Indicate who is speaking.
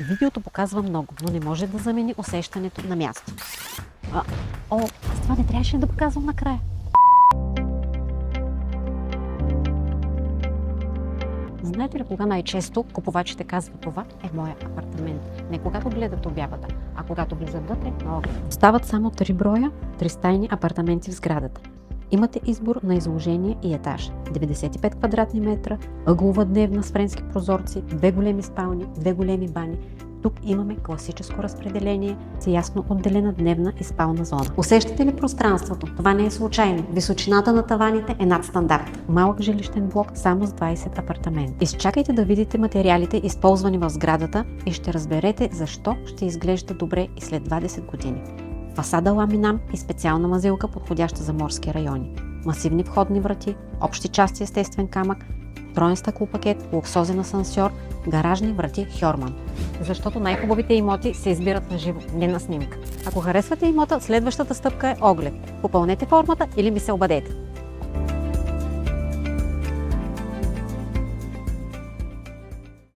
Speaker 1: Видеото показва много, но не може да замени усещането на място. Аз това не трябваше да показвам накрая. Знаете ли кога най-често купувачите казват: това е моя апартамент? Не когато гледат обявата, а когато влизат вътре на оглед. Стават само 3 броя, 3-стайни апартаменти в сградата. Имате избор на изложение и етаж. 95 квадратни метра, ъглова дневна с френски прозорци, 2 големи спални, 2 големи бани. Тук имаме класическо разпределение с ясно отделена дневна и спална зона. Усещате ли пространството? Това не е случайно. Височината на таваните е над стандарт. Малък жилищен блок само с 20 апартамента. Изчакайте да видите материалите, използвани в сградата, и ще разберете защо ще изглежда добре и след 20 години. Фасада ламинам и специална мазилка, подходяща за морски райони. Масивни входни врати, общи части естествен камък, троен стъклопакет, луксозен асансьор, гаражни врати Хьорман. Защото най-хубавите имоти се избират на живо, не на снимка. Ако харесвате имота, следващата стъпка е оглед. Попълнете формата или ми се обадете.